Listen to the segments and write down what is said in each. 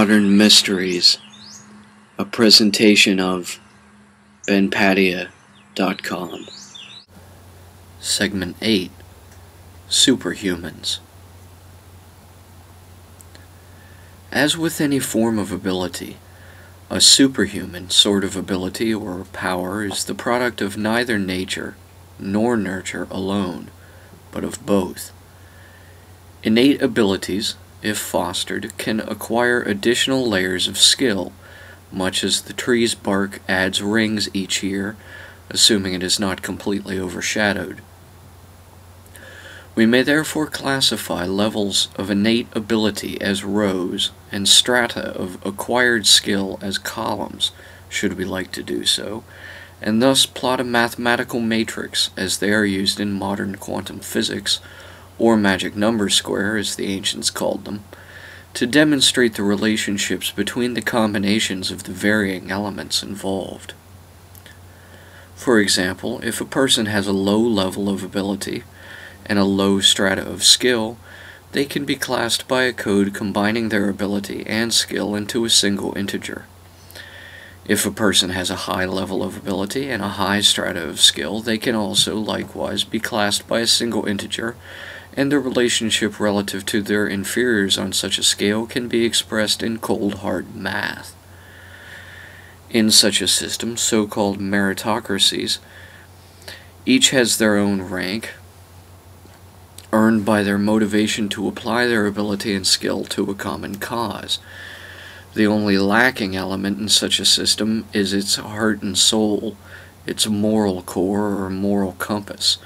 Modern Mysteries, a presentation of benpatia.com. Segment 8, Superhumans. As with any form of ability, a superhuman sort of ability or power is the product of neither nature nor nurture alone, but of both. Innate abilities, if fostered, can acquire additional layers of skill, much as the tree's bark adds rings each year, assuming it is not completely overshadowed. We may therefore classify levels of innate ability as rows and strata of acquired skill as columns, should we like to do so, and thus plot a mathematical matrix as they are used in modern quantum physics, or magic number square as the ancients called them, to demonstrate the relationships between the combinations of the varying elements involved. For example, if a person has a low level of ability and a low strata of skill, they can be classed by a code combining their ability and skill into a single integer. If a person has a high level of ability and a high strata of skill, they can also likewise be classed by a single integer, and the relationship relative to their inferiors on such a scale can be expressed in cold hard math. In such a system, so-called meritocracies, each has their own rank, earned by their motivation to apply their ability and skill to a common cause. The only lacking element in such a system is its heart and soul, its moral core or moral compass,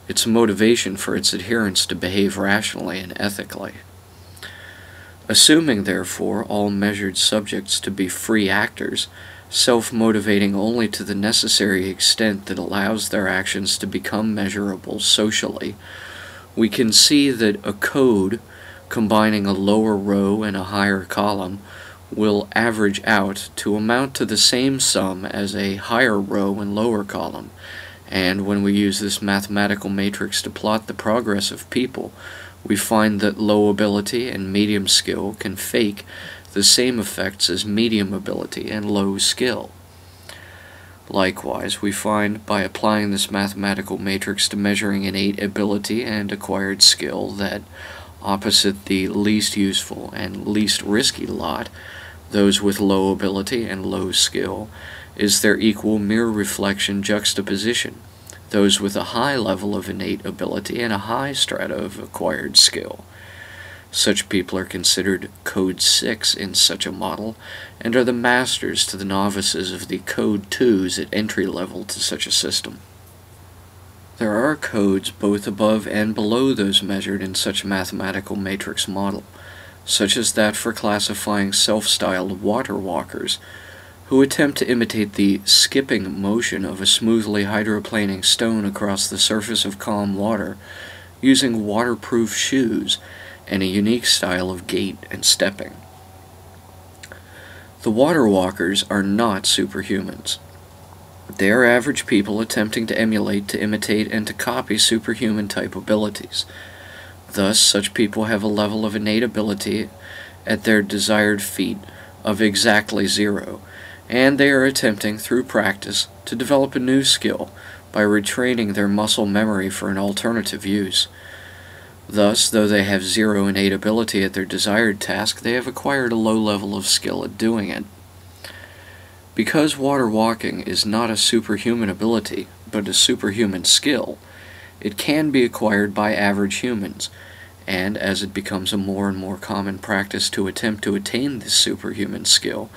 its motivation for its adherents to behave rationally and ethically. Assuming, therefore, all measured subjects to be free actors, self-motivating only to the necessary extent that allows their actions to become measurable socially, we can see that a code combining a lower row and a higher column will average out to amount to the same sum as a higher row and lower column. And when we use this mathematical matrix to plot the progress of people, we find that low ability and medium skill can fake the same effects as medium ability and low skill. Likewise, we find, by applying this mathematical matrix to measuring innate ability and acquired skill, that opposite the least useful and least risky lot, those with low ability and low skill, is their equal mirror reflection juxtaposition, those with a high level of innate ability and a high strata of acquired skill. Such people are considered Code 6 in such a model, and are the masters to the novices of the Code 2s at entry level to such a system. There are codes both above and below those measured in such a mathematical matrix model, such as that for classifying self-styled water walkers, who attempt to imitate the skipping motion of a smoothly hydroplaning stone across the surface of calm water, using waterproof shoes and a unique style of gait and stepping. The water walkers are not superhumans. They are average people attempting to emulate, to imitate, and to copy superhuman type abilities. Thus, such people have a level of innate ability at their desired feat of exactly 0, and they are attempting, through practice, to develop a new skill by retraining their muscle memory for an alternative use. Thus, though they have 0 innate ability at their desired task, they have acquired a low level of skill at doing it. Because water walking is not a superhuman ability, but a superhuman skill, it can be acquired by average humans, and as it becomes a more and more common practice to attempt to attain this superhuman skill,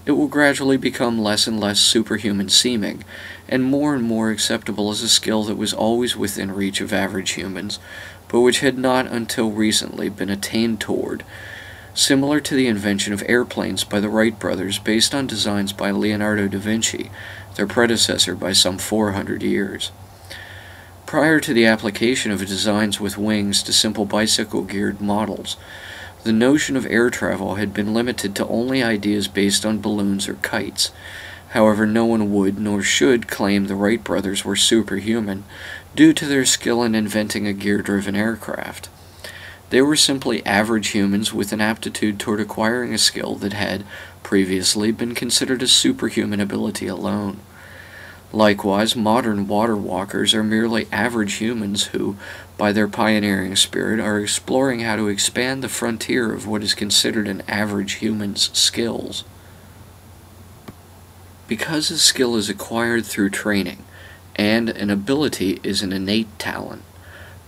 it will gradually become less and less superhuman seeming, and more acceptable as a skill that was always within reach of average humans, but which had not until recently been attained toward, similar to the invention of airplanes by the Wright brothers based on designs by Leonardo da Vinci, their predecessor by some 400 years. Prior to the application of designs with wings to simple bicycle-geared models, the notion of air travel had been limited to only ideas based on balloons or kites. However, no one would nor should claim the Wright brothers were superhuman due to their skill in inventing a gear-driven aircraft. They were simply average humans with an aptitude toward acquiring a skill that had previously been considered a superhuman ability alone. Likewise, modern water walkers are merely average humans who, by their pioneering spirit, are exploring how to expand the frontier of what is considered an average human's skills. Because a skill is acquired through training, and an ability is an innate talent,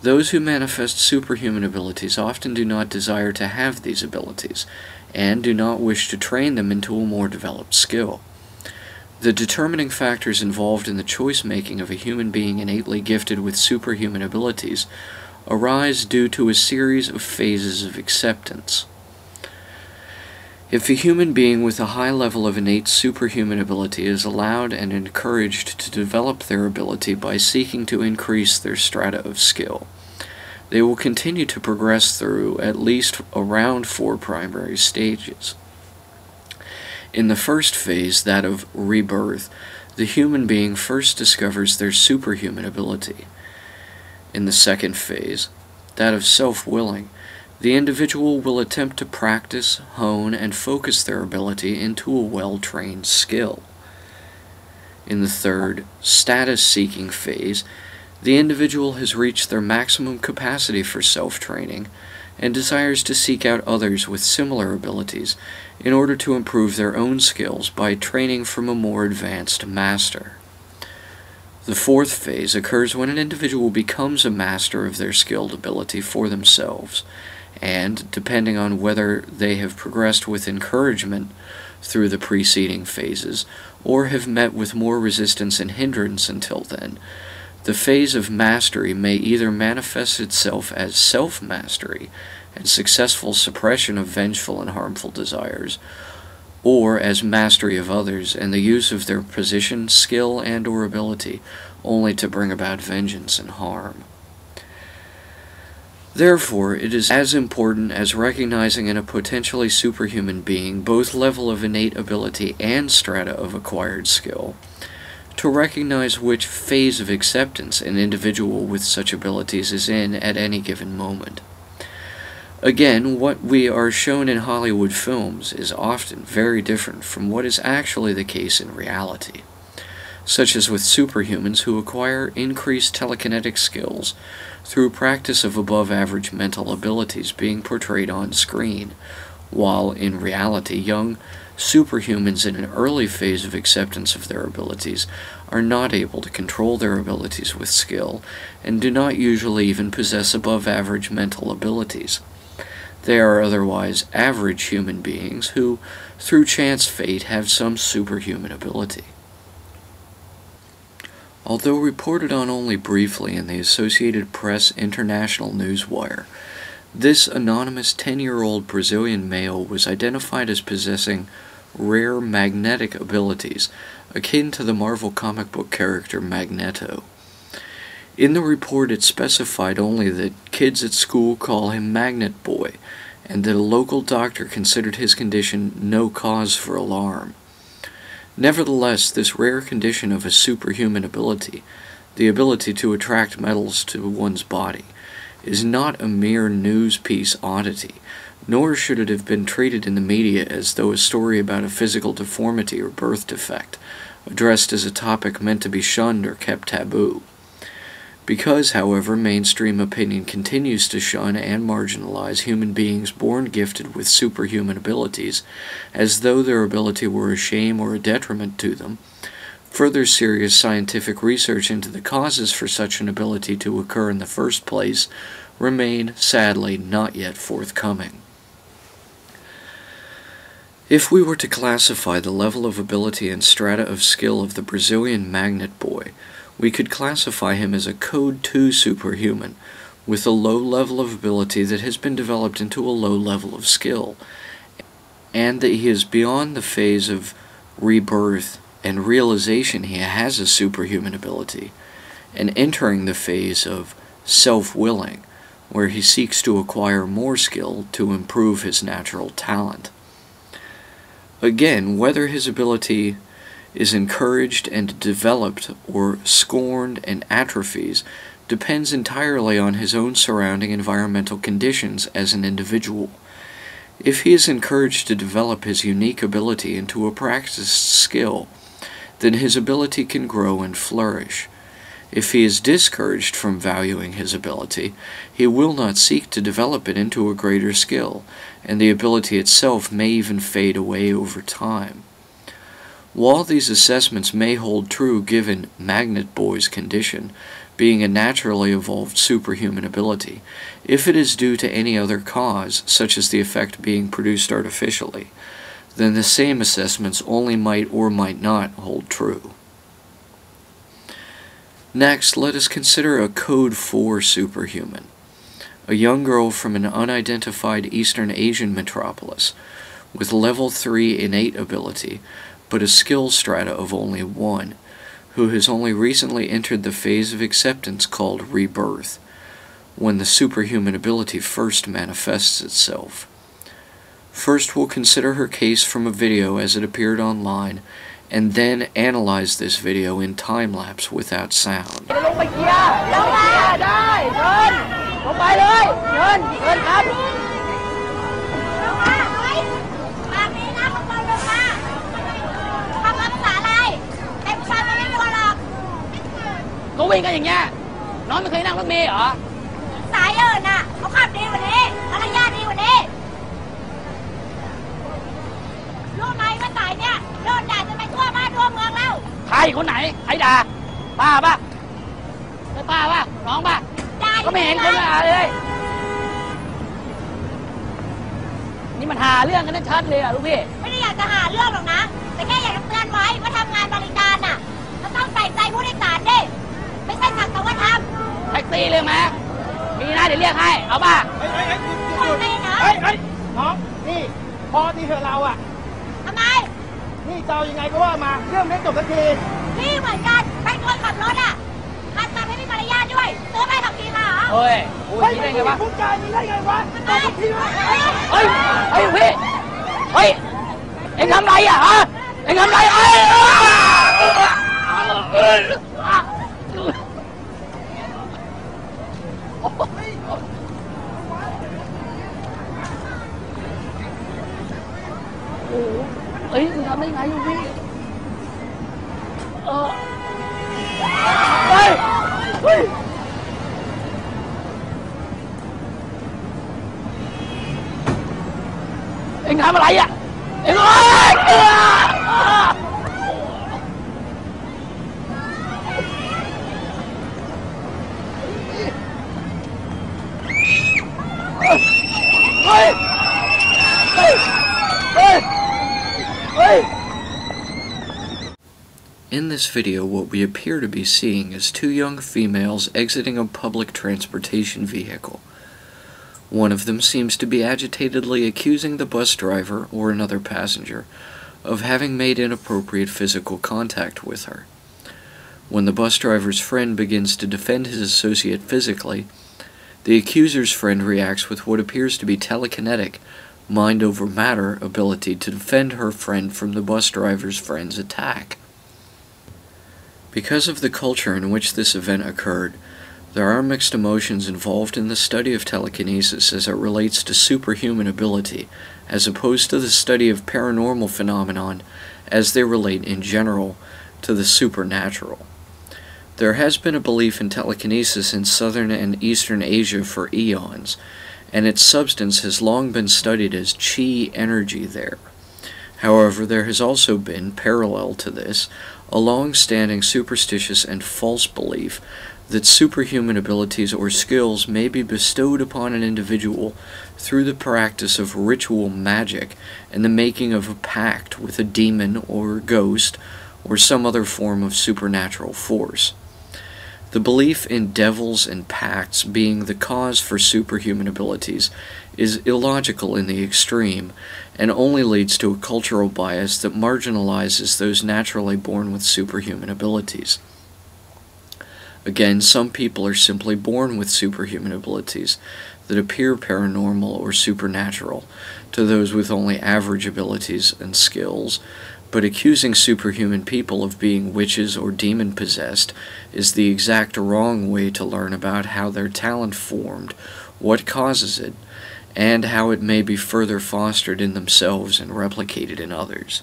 those who manifest superhuman abilities often do not desire to have these abilities, and do not wish to train them into a more developed skill. The determining factors involved in the choice-making of a human being innately gifted with superhuman abilities arise due to a series of phases of acceptance. If a human being with a high level of innate superhuman ability is allowed and encouraged to develop their ability by seeking to increase their strata of skill, they will continue to progress through at least around 4 primary stages. In the first phase, that of rebirth, the human being first discovers their superhuman ability. In the second phase, that of self-willing, the individual will attempt to practice, hone, and focus their ability into a well-trained skill. In the third, status-seeking phase, the individual has reached their maximum capacity for self-training and desires to seek out others with similar abilities in order to improve their own skills by training from a more advanced master. The fourth phase occurs when an individual becomes a master of their skilled ability for themselves, and, depending on whether they have progressed with encouragement through the preceding phases, or have met with more resistance and hindrance until then, the phase of mastery may either manifest itself as self-mastery and successful suppression of vengeful and harmful desires, or as mastery of others and the use of their position, skill, and/or ability only to bring about vengeance and harm. Therefore, it is as important as recognizing in a potentially superhuman being both level of innate ability and strata of acquired skill, to recognize which phase of acceptance an individual with such abilities is in at any given moment. Again, what we are shown in Hollywood films is often very different from what is actually the case in reality, such as with superhumans who acquire increased telekinetic skills through practice of above-average mental abilities being portrayed on screen, while in reality young superhumans in an early phase of acceptance of their abilities are not able to control their abilities with skill and do not usually even possess above-average mental abilities. They are otherwise average human beings who, through chance fate, have some superhuman ability. Although reported on only briefly in the Associated Press International Newswire, this anonymous 10-year-old Brazilian male was identified as possessing rare magnetic abilities akin to the Marvel comic book character Magneto. In the report, it specified only that kids at school call him Magnet Boy, and that a local doctor considered his condition no cause for alarm. Nevertheless, this rare condition of a superhuman ability, the ability to attract metals to one's body, is not a mere news piece oddity, nor should it have been treated in the media as though a story about a physical deformity or birth defect, addressed as a topic meant to be shunned or kept taboo. Because, however, mainstream opinion continues to shun and marginalize human beings born gifted with superhuman abilities, as though their ability were a shame or a detriment to them, further serious scientific research into the causes for such an ability to occur in the first place remain, sadly, not yet forthcoming. If we were to classify the level of ability and strata of skill of the Brazilian Magnet Boy, we could classify him as a Code 2 superhuman, with a low level of ability that has been developed into a low level of skill, and that he is beyond the phase of rebirth and realization he has a superhuman ability, and entering the phase of self-willing, where he seeks to acquire more skill to improve his natural talent. Again, whether his ability is encouraged and developed or scorned and atrophies depends entirely on his own surrounding environmental conditions as an individual. If he is encouraged to develop his unique ability into a practiced skill, then his ability can grow and flourish. If he is discouraged from valuing his ability, he will not seek to develop it into a greater skill, and the ability itself may even fade away over time. While these assessments may hold true given Magnet Boy's condition, being a naturally evolved superhuman ability, if it is due to any other cause, such as the effect being produced artificially, then the same assessments only might or might not hold true. Next, let us consider a Code 4 superhuman. A young girl from an unidentified Eastern Asian metropolis, with level 3 innate ability, but a skill strata of only 1, who has only recently entered the phase of acceptance called rebirth, when the superhuman ability first manifests itself. First, we'll consider her case from a video as it appeared online, and then analyze this video in time-lapse without sound. In this video, what we appear to be seeing is two young females exiting a public transportation vehicle. One of them seems to be agitatedly accusing the bus driver, or another passenger, of having made inappropriate physical contact with her. When the bus driver's friend begins to defend his associate physically, the accuser's friend reacts with what appears to be telekinetic, mind-over-matter ability to defend her friend from the bus driver's friend's attack. Because of the culture in which this event occurred, there are mixed emotions involved in the study of telekinesis as it relates to superhuman ability, as opposed to the study of paranormal phenomenon as they relate in general to the supernatural. There has been a belief in telekinesis in southern and eastern Asia for eons, and its substance has long been studied as chi energy there. However, there has also been, parallel to this, a long-standing superstitious and false belief that superhuman abilities or skills may be bestowed upon an individual through the practice of ritual magic and the making of a pact with a demon or ghost or some other form of supernatural force. The belief in devils and pacts being the cause for superhuman abilities is illogical in the extreme, and only leads to a cultural bias that marginalizes those naturally born with superhuman abilities. Again, some people are simply born with superhuman abilities that appear paranormal or supernatural to those with only average abilities and skills, But accusing superhuman people of being witches or demon-possessed is the exact wrong way to learn about how their talent formed, what causes it, and how it may be further fostered in themselves and replicated in others.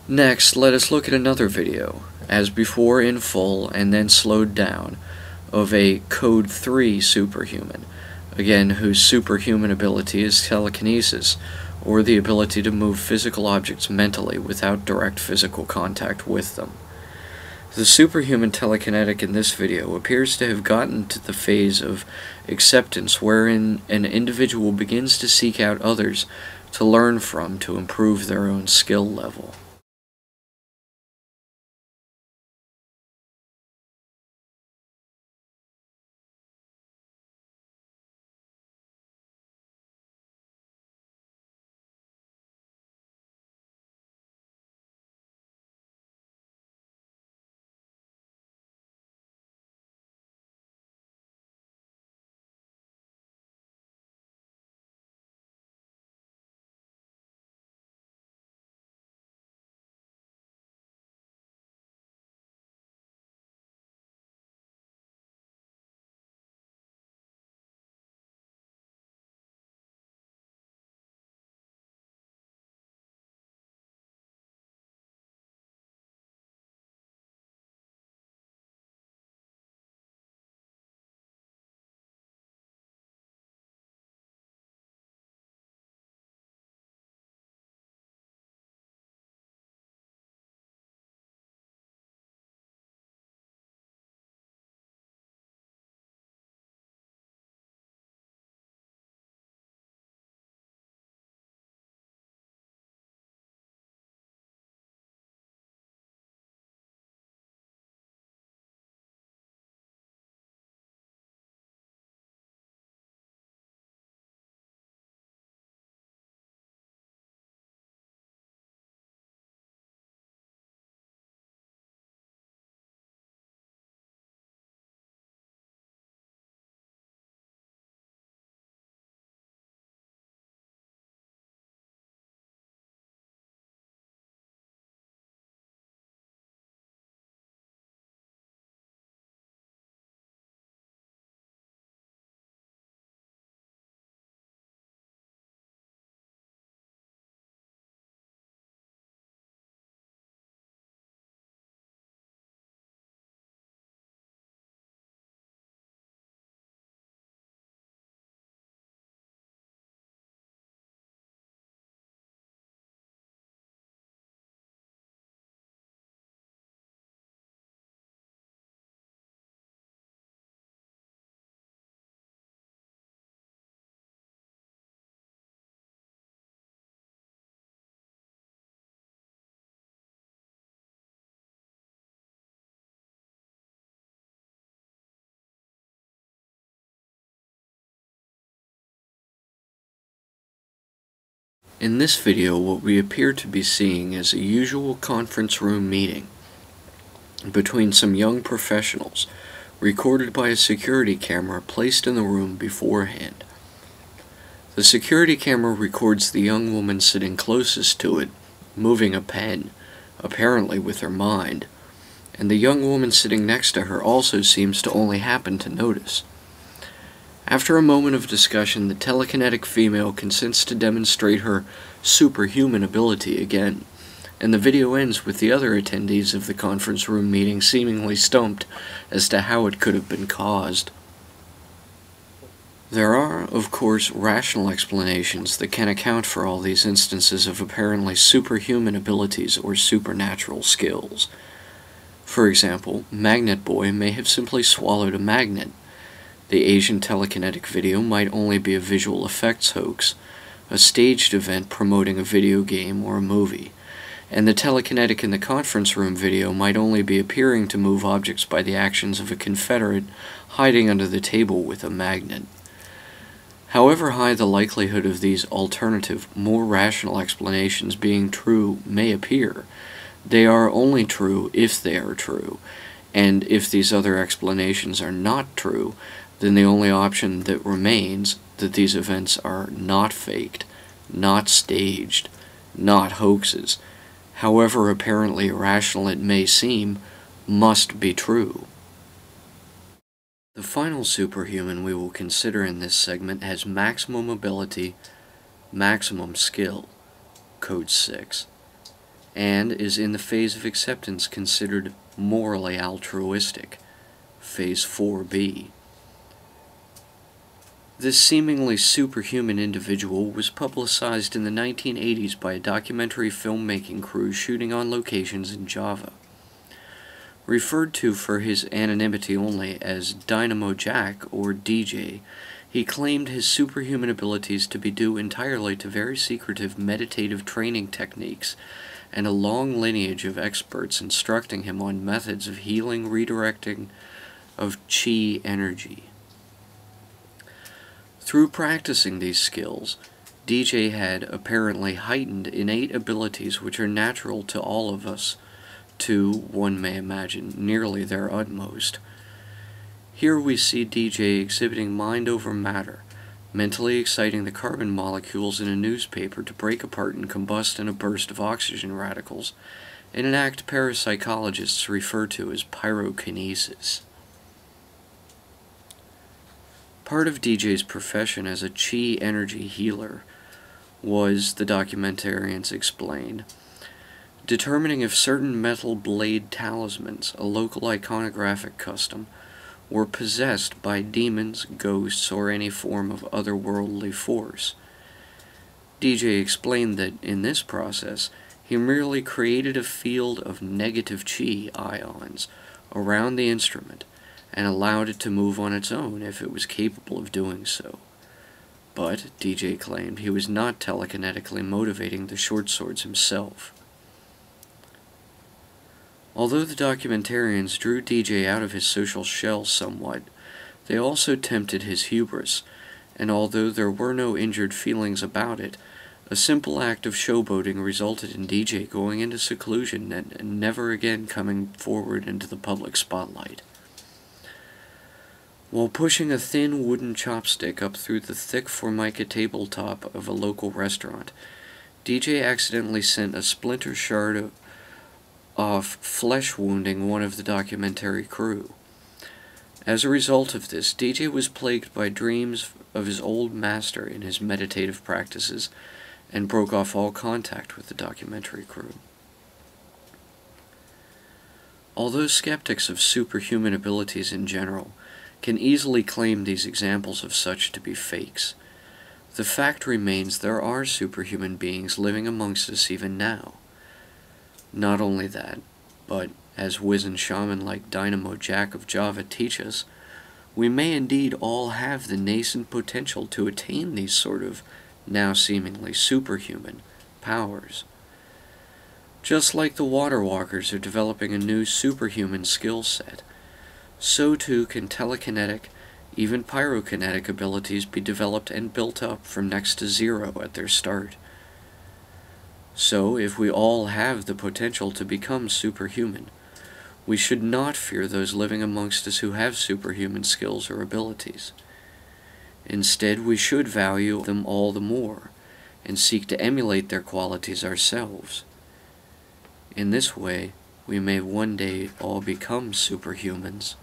Next, let us look at another video, as before in full and then slowed down, of a Code 3 superhuman, again whose superhuman ability is telekinesis, or the ability to move physical objects mentally without direct physical contact with them. The superhuman telekinetic in this video appears to have gotten to the phase of acceptance wherein an individual begins to seek out others to learn from to improve their own skill level. In this video, what we appear to be seeing is a usual conference room meeting between some young professionals, recorded by a security camera placed in the room beforehand. The security camera records the young woman sitting closest to it, moving a pen, apparently with her mind, and the young woman sitting next to her also seems to only happen to notice. After a moment of discussion, the telekinetic female consents to demonstrate her superhuman ability again, and the video ends with the other attendees of the conference room meeting seemingly stumped as to how it could have been caused. There are, of course, rational explanations that can account for all these instances of apparently superhuman abilities or supernatural skills. For example, Magnet Boy may have simply swallowed a magnet. The Asian telekinetic video might only be a visual effects hoax, a staged event promoting a video game or a movie, and the telekinetic in the conference room video might only be appearing to move objects by the actions of a Confederate hiding under the table with a magnet. However high the likelihood of these alternative, more rational explanations being true may appear, they are only true if they are true, and if these other explanations are not true, then the only option that remains, that these events are not faked, not staged, not hoaxes, however apparently irrational it may seem, must be true. The final superhuman we will consider in this segment has maximum ability, maximum skill, Code 6, and is in the phase of acceptance considered morally altruistic, Phase 4B. This seemingly superhuman individual was publicized in the 1980s by a documentary filmmaking crew shooting on locations in Java. Referred to for his anonymity only as Dynamo Jack, or DJ, he claimed his superhuman abilities to be due entirely to very secretive meditative training techniques and a long lineage of experts instructing him on methods of healing redirecting of chi energy. Through practicing these skills, DJ had apparently heightened innate abilities which are natural to all of us, to, one may imagine, nearly their utmost. Here we see DJ exhibiting mind over matter, mentally exciting the carbon molecules in a newspaper to break apart and combust in a burst of oxygen radicals, in an act parapsychologists refer to as pyrokinesis. Part of DJ's profession as a chi energy healer was, the documentarians explained, determining if certain metal blade talismans, a local iconographic custom, were possessed by demons, ghosts, or any form of otherworldly force. DJ explained that in this process, he merely created a field of negative chi ions around the instrument and allowed it to move on its own if it was capable of doing so. But, DJ claimed, he was not telekinetically motivating the short swords himself. Although the documentarians drew DJ out of his social shell somewhat, they also tempted his hubris, and although there were no injured feelings about it, a simple act of showboating resulted in DJ going into seclusion and never again coming forward into the public spotlight. While pushing a thin wooden chopstick up through the thick formica tabletop of a local restaurant, DJ accidentally sent a splinter shard off, flesh wounding one of the documentary crew. As a result of this, DJ was plagued by dreams of his old master in his meditative practices and broke off all contact with the documentary crew. Although skeptics of superhuman abilities in general can easily claim these examples of such to be fakes, the fact remains there are superhuman beings living amongst us even now. Not only that, but, as wizened shaman like Dynamo Jack of Java teach us, we may indeed all have the nascent potential to attain these sort of, now seemingly superhuman, powers. Just like the water walkers are developing a new superhuman skill set, so too can telekinetic, even pyrokinetic abilities be developed and built up from next to zero at their start. So, if we all have the potential to become superhuman, we should not fear those living amongst us who have superhuman skills or abilities. Instead, we should value them all the more, and seek to emulate their qualities ourselves. In this way, we may one day all become superhumans.